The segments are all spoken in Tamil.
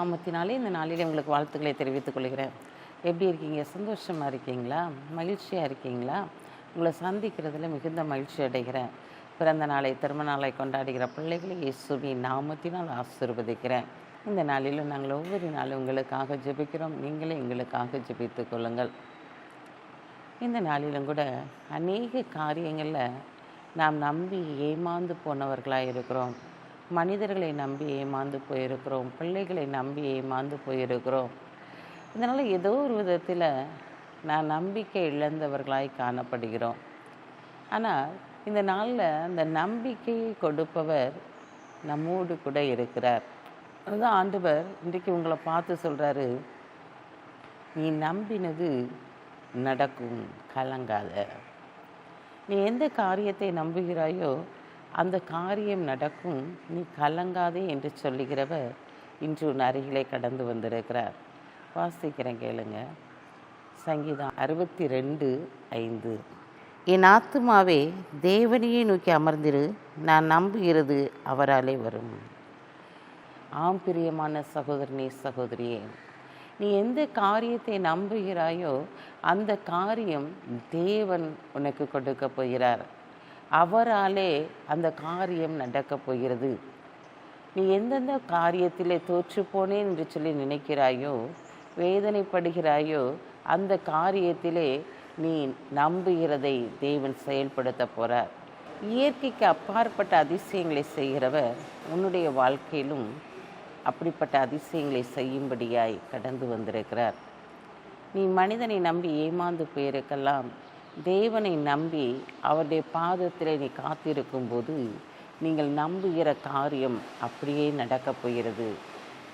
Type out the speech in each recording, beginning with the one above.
நாமத்தினாலே இந்த நாளிலே உங்களுக்கு வாழ்த்துக்களை தெரிவித்துக் கொள்கிறேன். எப்படி இருக்கீங்க? சந்தோஷமாக இருக்கீங்களா? மகிழ்ச்சியாக இருக்கீங்களா? உங்களை சந்திக்கிறதுல மிகுந்த மகிழ்ச்சி அடைகிறேன். பிறந்த நாளை, திருமண நாளை கொண்டாடுகிற பிள்ளைகளை இயேசுவின் நாமத்தினால் ஆசீர்வதிக்கிறேன். இந்த நாளிலும் நாங்கள் ஒவ்வொரு நாளும் உங்களுக்காக ஜெபிக்கிறோம். நீங்களே எங்களுக்காக ஜெபித்துக் கொள்ளுங்கள். இந்த நாளிலும் கூட அநேக காரியங்களில் நாம் நம்பி ஏமாந்து போனவர்களாக இருக்கிறோம். மனிதர்களை நம்பி ஏமாந்து போயிருக்கிறோம். பிள்ளைகளை நம்பி ஏமாந்து போயிருக்கிறோம். இதனால் ஏதோ ஒரு விதத்தில் நான் நம்பிக்கை இழந்தவர்களாய் காணப்படுகிறோம். ஆனால் இந்த நாளில் அந்த நம்பிக்கையை கொடுப்பவர் நம்மோடு கூட இருக்கிறார். அதுதான் ஆண்டவர் இன்றைக்கு உங்களை பார்த்து சொல்கிறாரு, நீ நம்பினது நடக்கும், கலங்காத. நீ எந்த காரியத்தை நம்புகிறாயோ அந்த காரியம் நடக்கும், நீ கலங்காதே என்று சொல்லுகிறவர் இன்று உன் அருகிலே கடந்து வந்திருக்கிறார். வாசிக்கிறேன், கேளுங்க. சங்கீதம் 62:5. என் ஆத்துமாவே தேவனையே நோக்கி அமர்ந்திரு, நான் நம்புகிறது அவராலே வரும். ஆம் பிரியமான சகோதரனே, சகோதரியே, நீ எந்த காரியத்தை நம்புகிறாயோ அந்த காரியம் தேவன் உனக்கு கொடுக்க போகிறார். அவராலே அந்த காரியம் நடக்கப் போகிறது. நீ எந்தெந்த காரியத்திலே தோற்று போனேன் என்று சொல்லி நினைக்கிறாயோ, வேதனைப்படுகிறாயோ, அந்த காரியத்திலே நீ நம்புகிறதை தேவன் செயல்படுத்த போகிறார். இயற்கைக்கு அப்பாற்பட்ட அதிசயங்களை செய்கிறவர் உன்னுடைய வாழ்க்கையிலும் அப்படிப்பட்ட அதிசயங்களை செய்யும்படியாய் கடந்து வந்திருக்கிறார். நீ மனிதனை நம்பி ஏமாந்து போயிருக்கலாம். தேவனை நம்பி அவருடைய பாதத்தில் நீ காத்திருக்கும்போது நீங்கள் நம்புகிற காரியம் அப்படியே நடக்கப் போகிறது.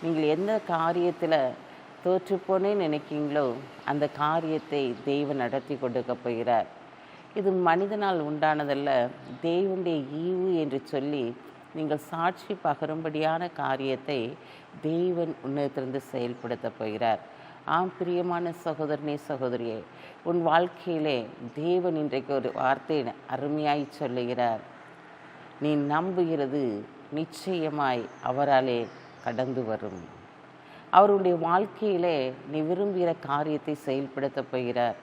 நீங்கள் எந்த காரியத்தில் தோற்றுப்போனேன்னு நினைக்கிங்களோ அந்த காரியத்தை தேவன் நடத்தி கொடுக்க போகிறார். இது மனிதனால் உண்டானதல்ல, தேவனுடைய ஈவு என்று சொல்லி நீங்கள் சாட்சி பகரும்படியான காரியத்தை தேவன் உன்னதத்திலிருந்து செயல்படுத்த போகிறார். ஆம் பிரியமான சகோதரனே, சகோதரியே, உன் வாழ்க்கையிலே தேவன் இன்றைக்கு ஒரு வார்த்தை அருமையாய் சொல்லுகிறார். நீ நம்புகிறது நிச்சயமாய் அவராலே கடந்து வரும். அவருடைய வாழ்க்கையிலே நீ விரும்புகிற காரியத்தை செயல்படுத்த போகிறார்.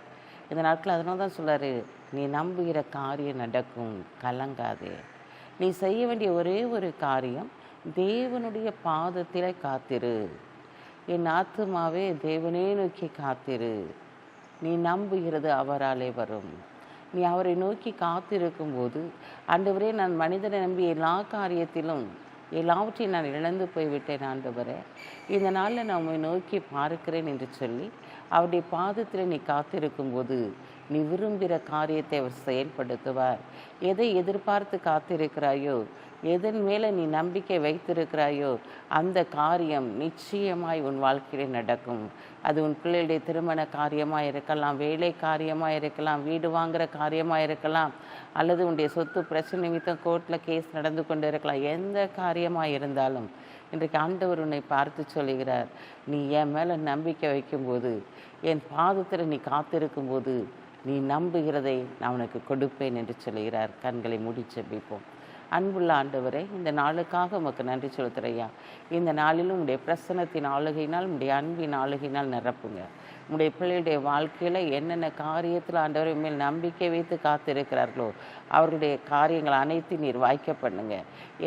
இந்த நாட்கள் அதனால தான் சொல்கிறாரு, நீ நம்புகிற காரியம் நடக்கும், கலங்காதே. நீ செய்ய வேண்டிய ஒரே ஒரு காரியம், தேவனுடைய பாதத்திலே காத்திரு. என் ஆத்துமாவே தேவனே நோக்கி காத்திரு, நீ நம்புகிறது அவராலே வரும். நீ அவரை நோக்கி காத்திருக்கும்போது, ஆண்டவரே, நான் மனிதனை நம்பி எல்லா காரியத்திலும் எல்லாவற்றையும் நான் இழந்து போய்விட்டேன் ஆண்டவரே, இந்த நாளில் நான் உம்மை நோக்கி பார்க்கிறேன் என்று சொல்லி அவருடைய பாதத்தில் நீ காத்திருக்கும்போது நீ விரும்புகிற காரியத்தை அவர் செயல்படுத்துவார். எதை எதிர்பார்த்து காத்திருக்கிறாயோ, எதன் மேலே நீ நம்பிக்கை வைத்திருக்கிறாயோ அந்த காரியம் நிச்சயமாய் உன் வாழ்க்கையிலே நடக்கும். அது உன் பிள்ளைகளுடைய திருமண காரியமாக இருக்கலாம், வேலை காரியமாக இருக்கலாம், வீடு வாங்குகிற காரியமாக இருக்கலாம், அல்லது உன்னுடைய சொத்து பிரச்சனை நிமித்தம் கோர்ட்டில் கேஸ் நடந்து கொண்டு இருக்கலாம். எந்த காரியமாக இருந்தாலும் இன்றைக்கு ஆண்டவர் உன்னை பார்த்து சொல்லுகிறார், நீ என் மேலே நம்பிக்கை வைக்கும்போது, என் பாதத்தில் நீ காத்திருக்கும்போது, நீ நம்புகிறதை நான் உனக்கு கொடுப்பேன் என்று சொல்லுகிறார். கண்களை மூடி ஜெபிப்போம். அன்புள்ள ஆண்டவரே, இந்த நாளுக்காக உமக்கு நன்றி செலுத்துறையா. இந்த நாளிலும் உடைய பிரசன்னத்தின் ஆளுகையினால், உடைய அன்பின் ஆளுகையினால் நிரப்புங்க. உடைய பிள்ளையுடைய வாழ்க்கையில் என்னென்ன காரியத்தில் ஆண்டவரை மேல் நம்பிக்கை வைத்து காத்திருக்கிறார்களோ அவர்களுடைய காரியங்கள் அனைத்தையும் நீர் வாய்க்க பண்ணுங்க.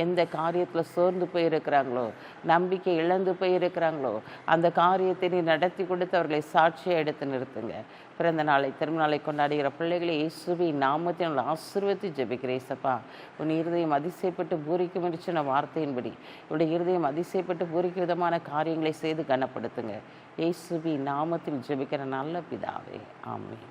எந்த காரியத்தில் சோர்ந்து போயிருக்கிறாங்களோ, நம்பிக்கை இழந்து போயிருக்கிறாங்களோ, அந்த காரியத்தை நீர் நடத்தி கொடுத்து அவர்களை சாட்சியாக எடுத்து நிறுத்துங்க. பிறந்த நாளை, திருமண நாளை கொண்டாடுகிற பிள்ளைகளை இயேசுவின் நாமத்தில் ஆசீர்வதித்து ஜெபிக்கிறேன். இயேசப்பா, உன் இருதயம் அதிசயப்பட்டு பூரிக்கும் என்று சொன்ன வார்த்தையின்படி உடைய இருதயம் அதிசயப்பட்டு பூரிக்கும் விதமான காரியங்களை செய்து கனப்படுத்துங்க. இயேசுவின் நாமத்தில் ஜெபிக்கிற நல்ல பிதாவே, ஆமென்.